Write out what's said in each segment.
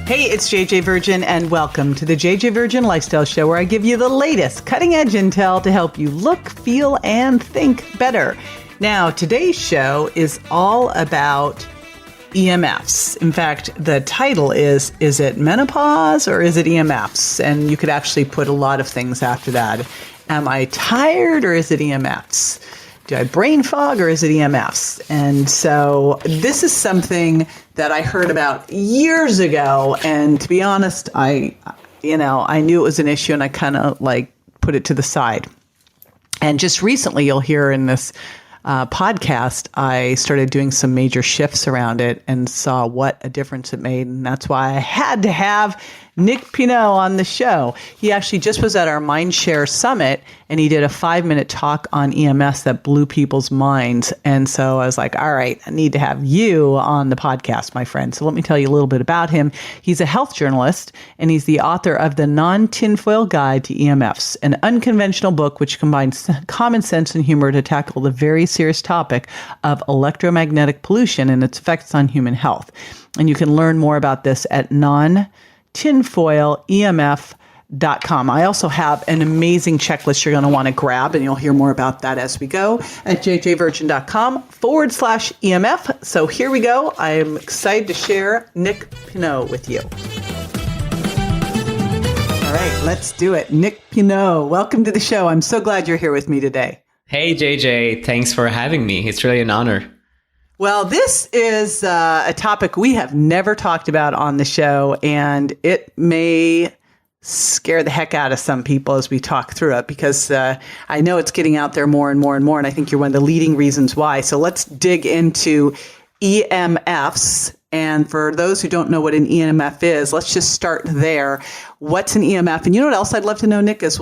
Hey, it's JJ Virgin, and welcome to the JJ Virgin Lifestyle Show, where I give you the latest cutting-edge intel to help you look, feel, and think better. Now, today's show is all about EMFs. In fact, the title is it menopause or is it EMFs? And you could actually put a lot of things after that. Am I tired or is it EMFs? Do I have brain fog or is it EMFs? And so this is something that I heard about years ago. And to be honest, I knew it was an issue and I kind of put it to the side. And just recently, you'll hear in this podcast, I started doing some major shifts around it and saw what a difference it made. And that's why I had to have Nick Pineault on the show. He actually just was at our Mindshare Summit and he did a 5-minute talk on EMS that blew people's minds. And so I was like, all right, I need to have you on the podcast, my friend. So let me tell you a little bit about him. He's a health journalist and he's the author of The Non-Tinfoil Guide to EMFs, an unconventional book which combines common sense and humor to tackle the very serious topic of electromagnetic pollution and its effects on human health. And you can learn more about this at non-tinfoilemf.com. I also have an amazing checklist you're going to want to grab, and you'll hear more about that as we go at jjvirgin.com/EMF. So here we go. I'm excited to share Nick Pineault with you. All right, let's do it. Nick Pineault, welcome to the show. I'm so glad you're here with me today. Hey, JJ. Thanks for having me. It's really an honor. Well, this is a topic we have never talked about on the show, and it may scare the heck out of some people as we talk through it, because I know it's getting out there more and more and more, and I think you're one of the leading reasons why. So let's dig into EMFs. And for those who don't know what an EMF is, let's just start there. What's an EMF? And you know what else I'd love to know, Nick, is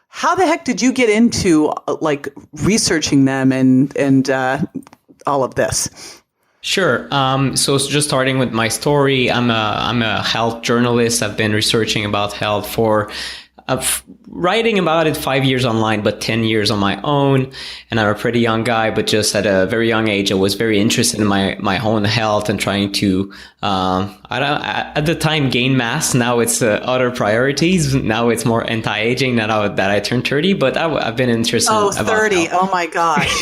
how the heck did you get into researching them and all of this? Sure. So just starting with my story, I'm a health journalist. I've been researching about health for writing about it 5 years online, but 10 years on my own. And I'm a pretty young guy, but just at a very young age, I was very interested in my own health and trying to, at the time, gain mass. Now it's other priorities. Now it's more anti-aging now that I turned 30, but I've been interested about 30. health. Oh my gosh.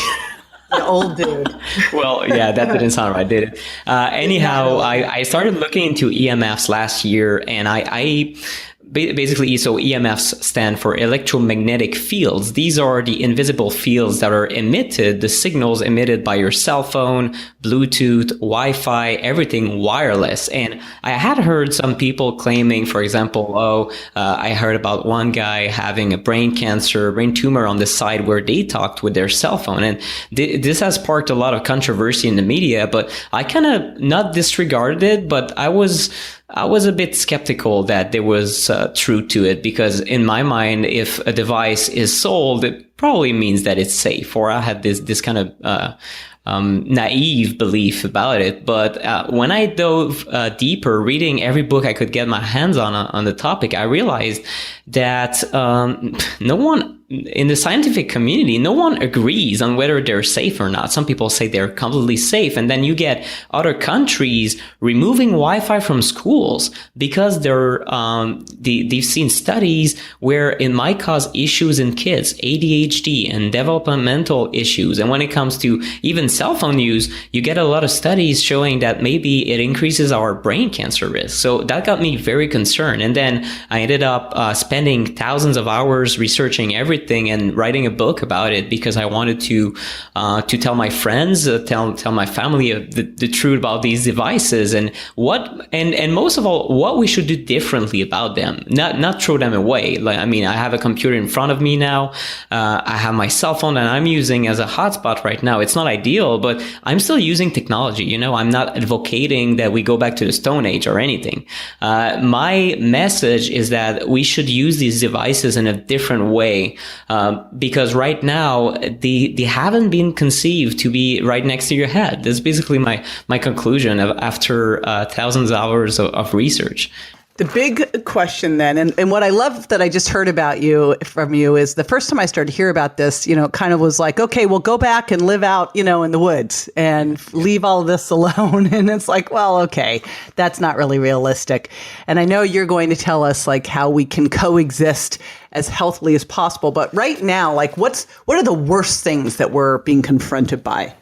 The old dude. Well, yeah, that didn't sound right, did it? Anyhow, I started looking into EMFs last year, and I basically, so EMFs stand for electromagnetic fields. These are the invisible fields that are emitted, the signals emitted by your cell phone, Bluetooth, Wi-Fi, everything wireless. And I had heard some people claiming, for example, I heard about one guy having a brain tumor on the side where they talked with their cell phone. And this has sparked a lot of controversy in the media, but I kind of not disregarded it, but I was a bit skeptical that there was truth to it, because in my mind, if a device is sold, it probably means that it's safe. Or I had this kind of naive belief about it. But when I dove deeper, reading every book I could get my hands on the topic, I realized that no one in the scientific community, no one agrees on whether they're safe or not. Some people say they're completely safe. And then you get other countries removing Wi-Fi from schools because they've seen studies where it might cause issues in kids, ADHD and developmental issues. And when it comes to even cell phone use, you get a lot of studies showing that maybe it increases our brain cancer risk. So that got me very concerned. And then I ended up spending thousands of hours researching everything and writing a book about it, because I wanted to tell my friends, tell my family the truth about these devices and most of all, what we should do differently about them, not throw them away. I have a computer in front of me now. I have my cell phone that I'm using as a hotspot right now. It's not ideal, but I'm still using technology. I'm not advocating that we go back to the Stone Age or anything. My message is that we should use these devices in a different way. Because right now they haven't been conceived to be right next to your head. That's basically my conclusion after thousands of hours of research. The big question then, and what I love that I just heard from you is the first time I started to hear about this, it kind of was like, okay, well, go back and live out, in the woods and leave all of this alone. And it's like, well, okay, that's not really realistic. And I know you're going to tell us like how we can coexist as healthily as possible. But right now, like what are the worst things that we're being confronted by?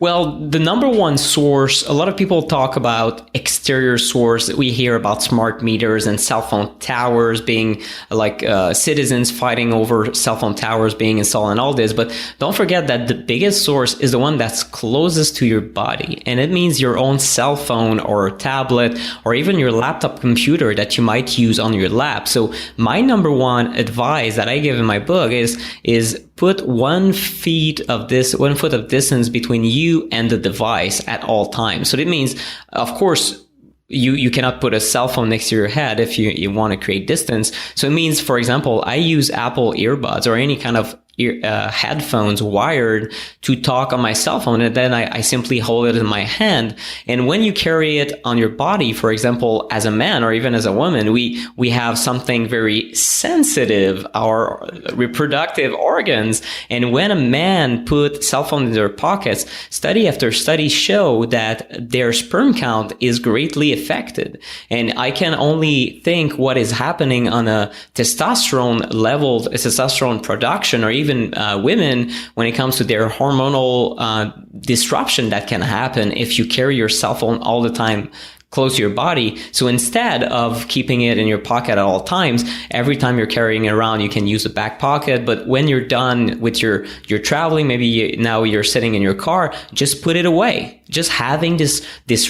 Well, the number one source, a lot of people talk about exterior source. We hear about smart meters and cell phone towers being like citizens fighting over cell phone towers being installed and all this. But don't forget that the biggest source is the one that's closest to your body. And it means your own cell phone or tablet or even your laptop computer that you might use on your lap. So my number one advice that I give in my book is put 1 foot of distance between you and the device at all times. So that means, of course, you cannot put a cell phone next to your head if you want to create distance. So it means, for example, I use Apple earbuds or any kind of headphones wired to talk on my cell phone, and then I simply hold it in my hand. And when you carry it on your body, for example, as a man or even as a woman, we have something very sensitive, our reproductive organs. And when a man put cell phone in their pockets, study after study show that their sperm count is greatly affected. And I can only think what is happening on a testosterone level, testosterone production, or even women when it comes to their hormonal disruption that can happen if you carry your cell phone all the time close to your body. So instead of keeping it in your pocket at all times, every time you're carrying it around, you can use a back pocket. But when you're done with your traveling, maybe now you're sitting in your car, just put it away. Just having this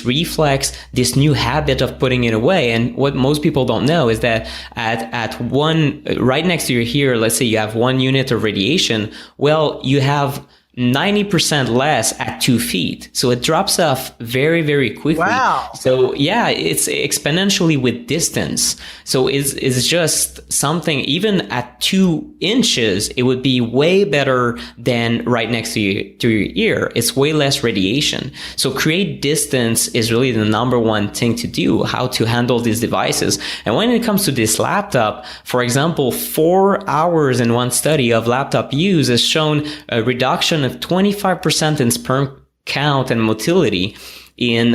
reflex, this new habit of putting it away. And what most people don't know is that at one, right next to your ear, let's say you have 1 unit of radiation, well, you have 90% less at 2 feet. So it drops off very, very quickly. Wow. So yeah, it's exponentially with distance. So it's just something, even at 2 inches, it would be way better than right next to your ear. It's way less radiation. So create distance is really the number one thing to do, how to handle these devices. And when it comes to this laptop, for example, 4 hours in one study of laptop use has shown a reduction of 25% in sperm count and motility in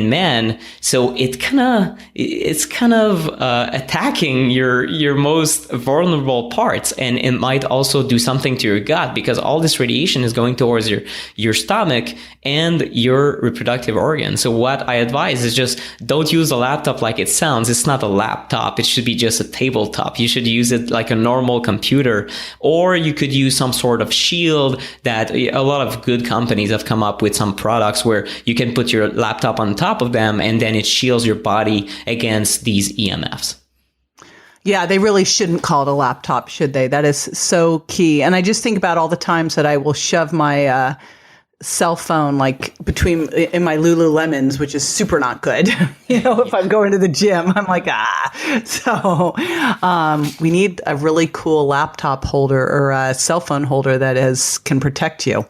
men. So it's kind of attacking your most vulnerable parts, and it might also do something to your gut, because all this radiation is going towards your stomach and your reproductive organs. So what I advise is just don't use a laptop like it sounds. It's not a laptop. It should be just a tabletop. You should use it like a normal computer, or you could use some sort of shield that a lot of good companies have come up with, some products where you can put your laptop on top of them and then it shields your body against these EMFs. Yeah, they really shouldn't call it a laptop, should they? That is so key. And I just think about all the times that I will shove my cell phone like in my Lululemons, which is super not good. If I'm going to the gym, I'm like, So we need a really cool laptop holder or a cell phone holder that can protect you.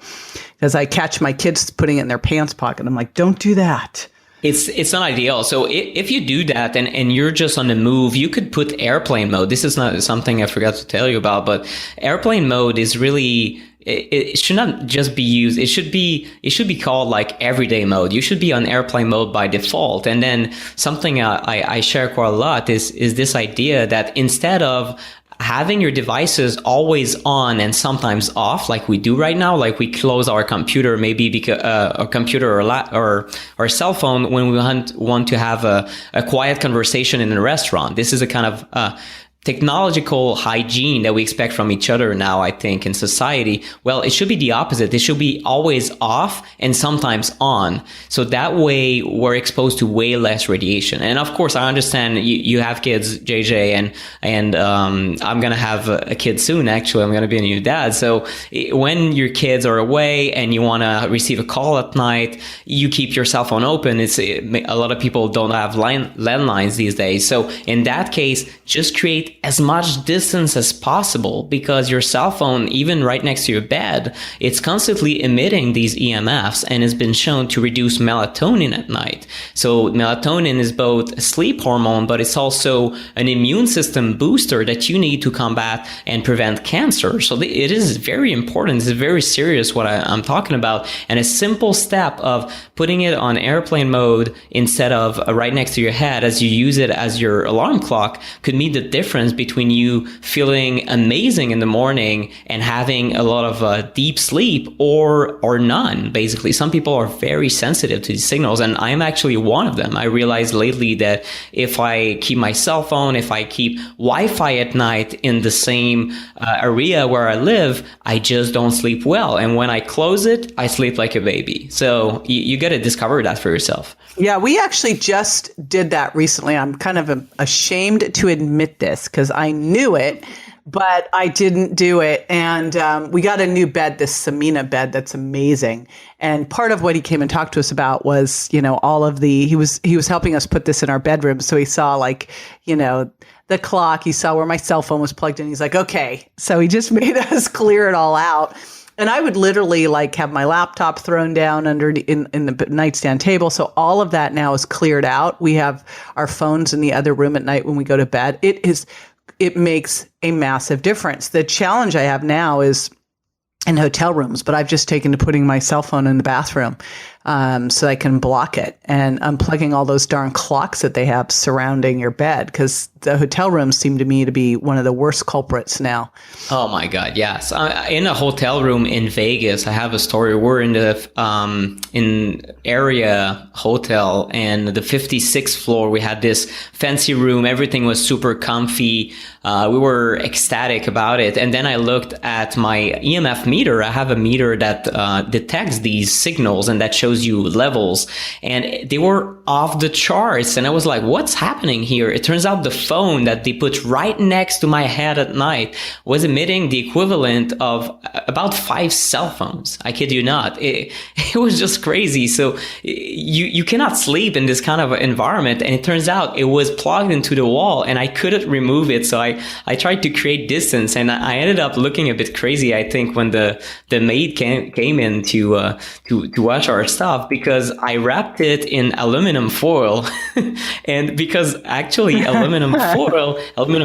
Because I catch my kids putting it in their pants pocket. I'm like, don't do that. It's not ideal. So if you do that and you're just on the move, you could put airplane mode. This is not something I forgot to tell you about, but airplane mode is really, it should not just be used. It should be called like everyday mode. You should be on airplane mode by default. And then something I share quite a lot is this idea that instead of having your devices always on and sometimes off, like we do right now, like we close our computer, maybe because a computer or cell phone when we want to have a quiet conversation in a restaurant. This is a kind of technological hygiene that we expect from each other now, I think, in society. Well, it should be the opposite. It should be always off and sometimes on. So that way we're exposed to way less radiation. And of course, I understand you have kids, JJ, and I'm going to have a kid soon. Actually, I'm going to be a new dad. So when your kids are away and you want to receive a call at night, you keep your cell phone open. A lot of people don't have landlines these days. So in that case, just create create as much distance as possible, because your cell phone, even right next to your bed, it's constantly emitting these EMFs, and has been shown to reduce melatonin at night. So melatonin is both a sleep hormone, but it's also an immune system booster that you need to combat and prevent cancer. So it is very important. It's very serious what I'm talking about. And a simple step of putting it on airplane mode instead of right next to your head as you use it as your alarm clock could mean the difference between you feeling amazing in the morning and having a lot of deep sleep or none. Basically, some people are very sensitive to these signals, and I'm actually one of them. I realized lately that if I keep my cell phone, if I keep Wi-Fi at night in the same area where I live, I just don't sleep well. And when I close it, I sleep like a baby. So you got to discover that for yourself. Yeah, we actually just did that recently. I'm kind of ashamed to admit this because I knew it, but I didn't do it. And we got a new bed, this Samina bed that's amazing. And part of what he came and talked to us about was, all of he was helping us put this in our bedroom. So he saw the clock, he saw where my cell phone was plugged in. He's like, okay. So he just made us clear it all out. And I would literally have my laptop thrown down in the nightstand table. So all of that now is cleared out. We have our phones in the other room at night when we go to bed. It makes a massive difference. The challenge I have now is in hotel rooms, but I've just taken to putting my cell phone in the bathroom so I can block it and unplugging all those darn clocks that they have surrounding your bed, because the hotel rooms seem to me to be one of the worst culprits now. Oh my God, yes. In a hotel room in Vegas, I have a story. We're in the area hotel, and the 56th floor, we had this fancy room. Everything was super comfy. We were ecstatic about it. And then I looked at my EMF meter. I have a meter that detects these signals and that shows you levels, and they were off the charts. And I was like, what's happening here? It turns out the phone that they put right next to my head at night was emitting the equivalent of about 5 cell phones. I kid you not. It was just crazy. So you cannot sleep in this kind of environment. And it turns out it was plugged into the wall and I couldn't remove it. So I tried to create distance, and I ended up looking a bit crazy, I think, when the maid came in to watch our stuff, because I wrapped it in aluminum foil. And because actually aluminum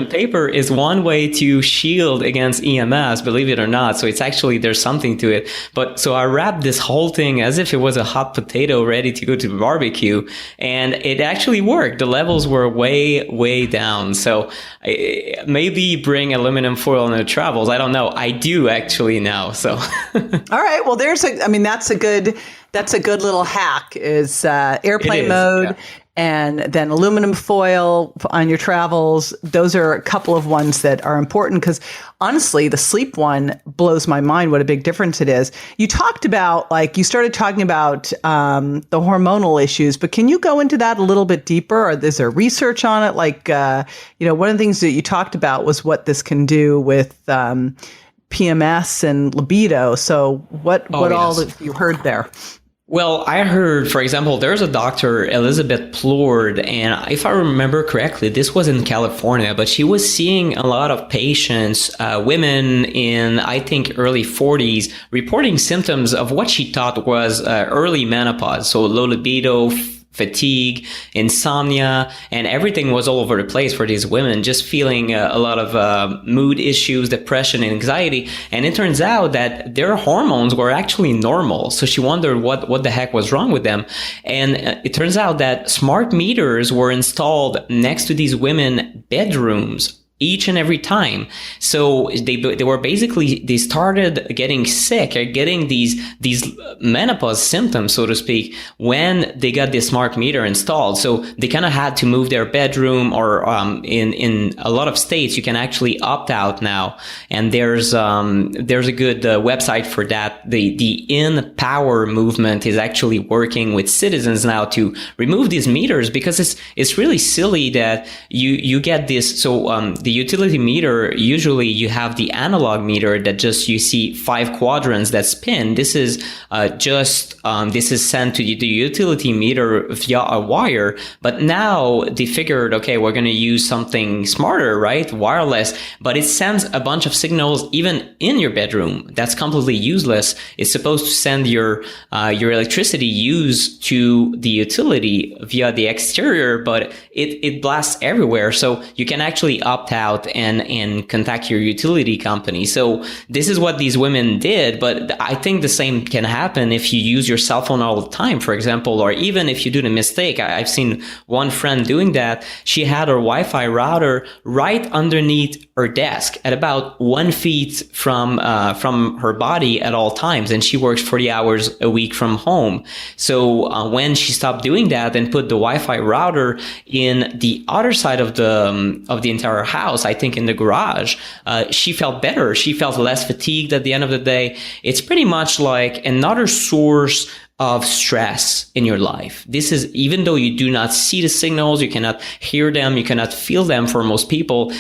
paper is one way to shield against EMS, believe it or not. So it's actually, there's something to it. But so I wrapped this whole thing as if it was a hot potato ready to go to the barbecue, and it actually worked. The levels were way, way down. So maybe bring aluminum foil on the travels. I don't know. I do actually now. So all right. Well, that's a good little hack is airplane mode. Yeah. And then aluminum foil on your travels. Those are a couple of ones that are important, because honestly, the sleep one blows my mind what a big difference it is. You talked about, you started talking about the hormonal issues, but can you go into that a little bit deeper? Or is there research on it? One of the things that you talked about was what this can do with PMS and libido. So what all have you heard there? Well, I heard, for example, there's a doctor, Elizabeth Plourde, and if I remember correctly, this was in California, but she was seeing a lot of patients, women in, I think, early 40s, reporting symptoms of what she thought was early menopause. So low libido, fatigue, insomnia, and everything was all over the place for these women, just feeling a lot of mood issues, depression, and anxiety. And it turns out that their hormones were actually normal. So she wondered what the heck was wrong with them. And it turns out that smart meters were installed next to these women bedrooms each and every time. So they started getting sick or getting these menopause symptoms, so to speak, when they got this smart meter installed. So they kind of had to move their bedroom, or in a lot of states you can actually opt out now. And there's a good website for that. The In Power movement is actually working with citizens now to remove these meters, because it's really silly that you get this. So the utility meter, usually you have the analog meter that just you see 5 quadrants that spin. This is this is sent to the utility meter via a wire. But now they figured, okay, we're going to use something smarter, right? Wireless, but it sends a bunch of signals even in your bedroom. That's completely useless. It's supposed to send your electricity used to the utility via the exterior, but it blasts everywhere. So you can actually opt out and contact your utility company. So this is what these women did. But I think the same can happen if you use your cell phone all the time, for example, or even if you do the mistake. I've seen one friend doing that. She had her Wi-Fi router right underneath her desk at about 1 feet from her body at all times. And she works 40 hours a week from home. So when she stopped doing that and put the Wi-Fi router in the other side of the entire house, I think in the garage, she felt better. She felt less fatigued at the end of the day. It's pretty much like another source of stress in your life. This is, even though you do not see the signals, you cannot hear them, you cannot feel them for most people,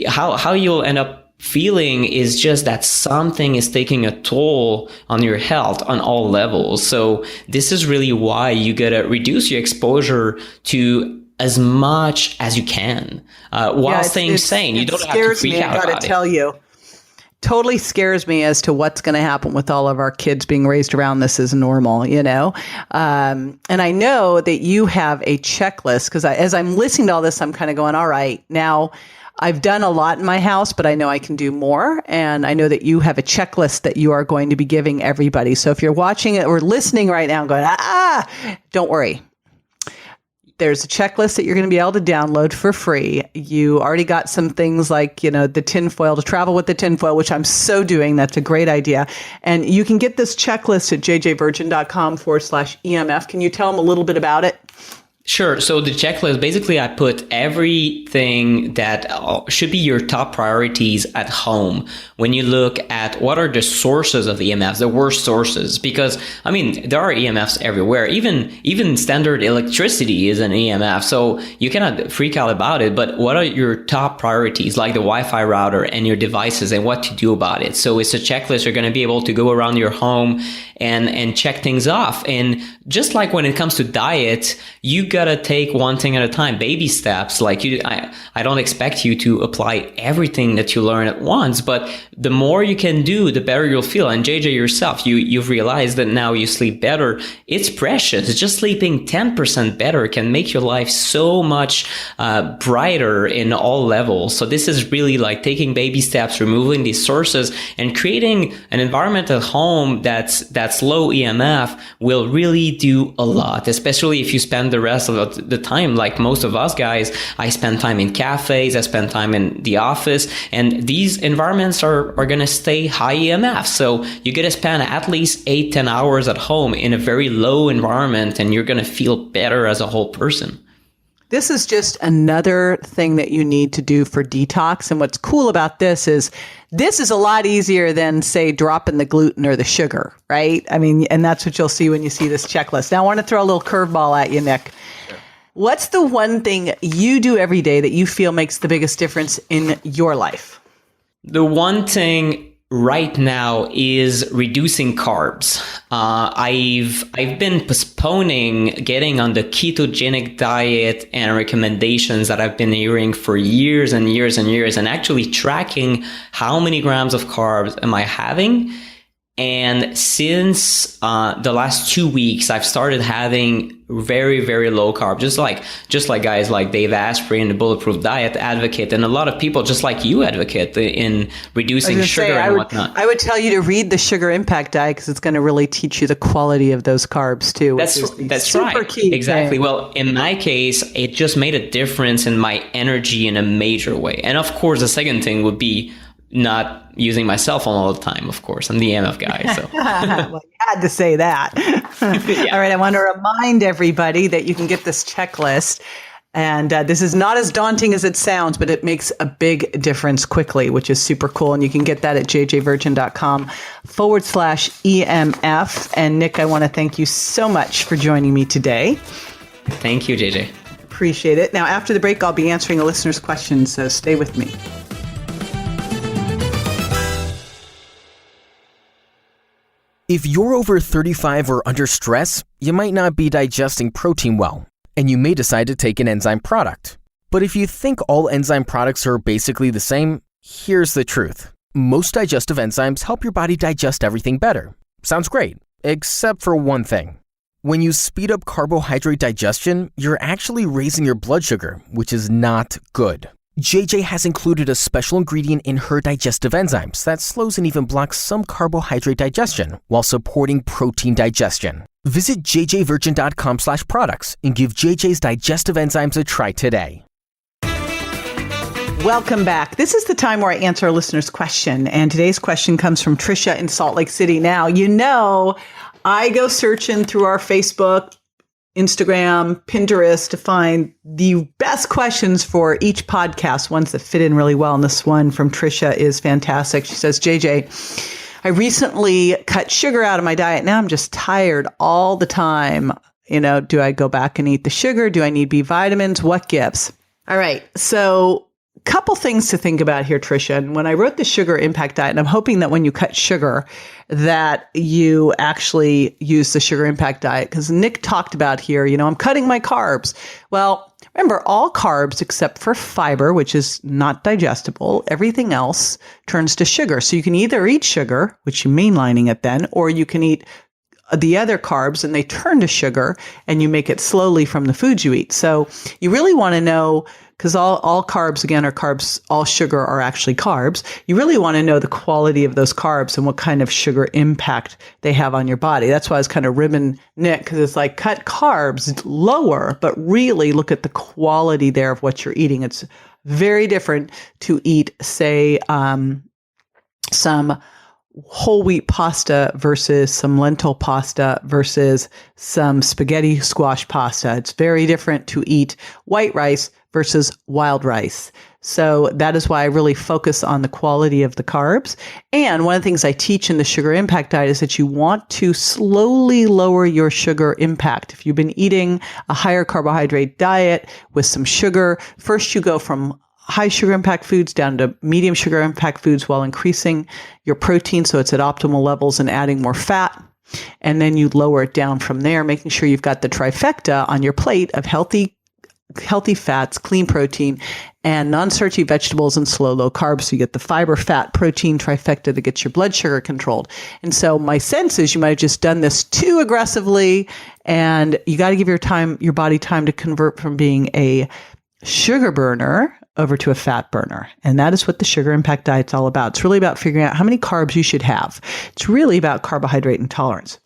how you'll end up feeling is just that something is taking a toll on your health on all levels. So this is really why you gotta reduce your exposure to as much as you can, while staying sane. You don't have to freak out about it. I gotta tell you. Totally scares me as to what's going to happen with all of our kids being raised around this as normal, you know? And I know that you have a checklist, because as I'm listening to all this, I'm kind of going, all right, now I've done a lot in my house, but I know I can do more. And I know that you have a checklist that you are going to be giving everybody. So if you're watching it or listening right now and going, don't worry. There's a checklist that you're going to be able to download for free. You already got some things like, the tinfoil, to travel with the tinfoil, which I'm so doing. That's a great idea. And you can get this checklist at jjvirgin.com/EMF. Can you tell them a little bit about it? Sure. So the checklist, basically I put everything that should be your top priorities at home when you look at what are the sources of EMFs, the worst sources, because there are EMFs everywhere. Even standard electricity is an EMF. So you cannot freak out about it, but what are your top priorities, like the Wi-Fi router and your devices, and what to do about it? So it's a checklist. You're going to be able to go around your home and check things off. And just like when it comes to diet, you gotta take one thing at a time, baby steps. Like I don't expect you to apply everything that you learn at once, but the more you can do, the better you'll feel. And JJ yourself, you've realized that now you sleep better. It's precious. Just sleeping 10% better can make your life so much brighter in all levels. So this is really like taking baby steps, removing these sources, and creating an environment at home that's low EMF will really do a lot, especially if you spend the rest of the time, like most of us guys. I spend time in cafes, I spend time in the office, and these environments are going to stay high EMF. So you get to spend at least 8-10 hours at home in a very low environment, and you're going to feel better as a whole person. This is just another thing that you need to do for detox. And what's cool about this is a lot easier than, say, dropping the gluten or the sugar, right? And that's what you'll see when you see this checklist. Now, I want to throw a little curveball at you, Nick. Sure. What's the one thing you do every day that you feel makes the biggest difference in your life? The one thing right now is reducing carbs. I've been postponing getting on the ketogenic diet and recommendations that I've been hearing for years and years and years, and actually tracking how many grams of carbs am I having. And since the last 2 weeks, I've started having very, very low carb, just like guys like Dave Asprey and the Bulletproof Diet advocate, and a lot of people just like you advocate in reducing sugar and whatnot. I would tell you to read the Sugar Impact Diet, because it's going to really teach you the quality of those carbs too. That's super right. Key exactly. thing. Well, in my case, it just made a difference in my energy in a major way. And of course, the second thing would be not using my cell phone all the time, of course. I'm the EMF guy. So. Well, you had to say that. Yeah. All right. I want to remind everybody that you can get this checklist. And this is not as daunting as it sounds, but it makes a big difference quickly, which is super cool. And you can get that at jjvirgin.com/EMF. And Nick, I want to thank you so much for joining me today. Thank you, JJ. Appreciate it. Now, after the break, I'll be answering a listener's questions, so stay with me. If you're over 35 or under stress, you might not be digesting protein well, and you may decide to take an enzyme product. But if you think all enzyme products are basically the same, here's the truth. Most digestive enzymes help your body digest everything better. Sounds great, except for one thing. When you speed up carbohydrate digestion, you're actually raising your blood sugar, which is not good. JJ has included a special ingredient in her digestive enzymes that slows and even blocks some carbohydrate digestion while supporting protein digestion. Visit jjvirgin.com/products and give JJ's digestive enzymes a try today. Welcome back. This is the time where I answer a listener's question. And today's question comes from Trisha in Salt Lake City. Now, I go searching through our Facebook, Instagram, Pinterest to find the best questions for each podcast, ones that fit in really well. And this one from Trisha is fantastic. She says, JJ, I recently cut sugar out of my diet. Now I'm just tired all the time. Do I go back and eat the sugar? Do I need B vitamins? What gives? All right. So couple things to think about here, Trisha. And when I wrote the sugar impact diet, and I'm hoping that when you cut sugar, that you actually use the sugar impact diet. Because Nick talked about here, I'm cutting my carbs. Well, remember, all carbs except for fiber, which is not digestible, everything else turns to sugar. So you can either eat sugar, which you're mainlining it then, or you can eat the other carbs and they turn to sugar and you make it slowly from the foods you eat. So you really want to know, because all carbs, again, are carbs, all sugar are actually carbs. You really want to know the quality of those carbs and what kind of sugar impact they have on your body. That's why I was kind of ribbing Nick, because it's like cut carbs lower, but really look at the quality there of what you're eating. It's very different to eat, say, some whole wheat pasta versus some lentil pasta versus some spaghetti squash pasta. It's very different to eat white rice versus wild rice. So that is why I really focus on the quality of the carbs. And one of the things I teach in the sugar impact diet is that you want to slowly lower your sugar impact. If you've been eating a higher carbohydrate diet with some sugar, first you go from high sugar impact foods down to medium sugar impact foods while increasing your protein so it's at optimal levels and adding more fat. And then you lower it down from there, making sure you've got the trifecta on your plate of healthy fats, clean protein, and non-starchy vegetables and low carbs. So you get the fiber, fat, protein trifecta that gets your blood sugar controlled. And so my sense is you might have just done this too aggressively, and you got to give your body time to convert from being a sugar burner over to a fat burner. And that is what the sugar impact diet's all about. It's really about figuring out how many carbs you should have. It's really about carbohydrate intolerance.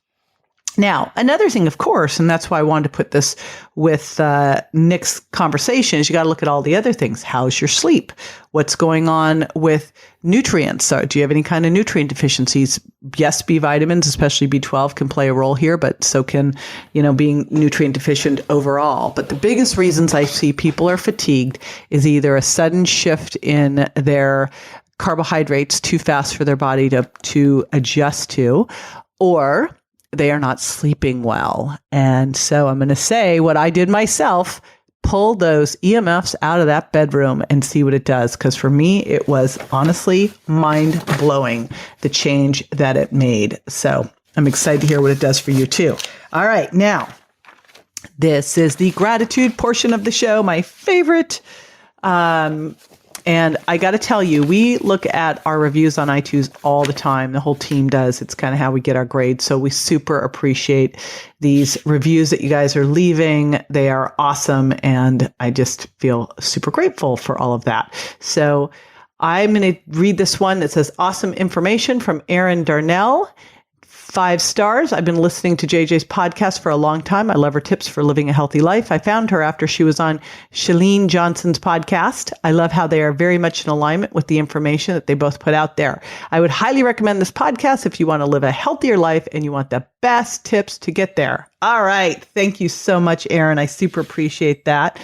Now, another thing, of course, and that's why I wanted to put this with Nick's conversation, is you got to look at all the other things. How's your sleep? What's going on with nutrients? So do you have any kind of nutrient deficiencies? Yes, B vitamins, especially B12, can play a role here, but so can, being nutrient deficient overall. But the biggest reasons I see people are fatigued is either a sudden shift in their carbohydrates too fast for their body to adjust to, or they are not sleeping well. And so I'm going to say what I did myself, pull those EMFs out of that bedroom and see what it does. Because for me, it was honestly mind-blowing, the change that it made. So I'm excited to hear what it does for you too. All right. Now, this is the gratitude portion of the show, my favorite. And I got to tell you, we look at our reviews on iTunes all the time. The whole team does. It's kind of how we get our grades. So we super appreciate these reviews that you guys are leaving. They are awesome. And I just feel super grateful for all of that. So I'm going to read this one that says, awesome information from Aaron Darnell. 5 stars. I've been listening to JJ's podcast for a long time. I love her tips for living a healthy life. I found her after she was on Chalene Johnson's podcast. I love how they are very much in alignment with the information that they both put out there. I would highly recommend this podcast if you want to live a healthier life and you want the best tips to get there. All right. Thank you so much, Aaron. I super appreciate that.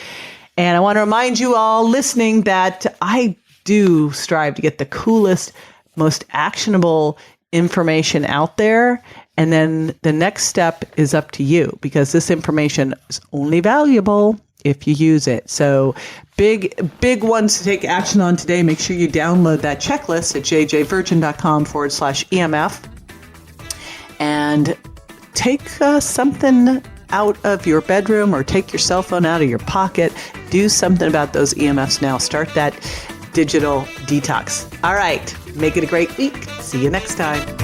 And I want to remind you all listening that I do strive to get the coolest, most actionable information out there. And then the next step is up to you, because this information is only valuable if you use it. So big ones to take action on today. Make sure you download that checklist at jjvirgin.com/EMF and take something out of your bedroom or take your cell phone out of your pocket. Do something about those EMFs now. Start that digital detox. All right. Make it a great week. See you next time.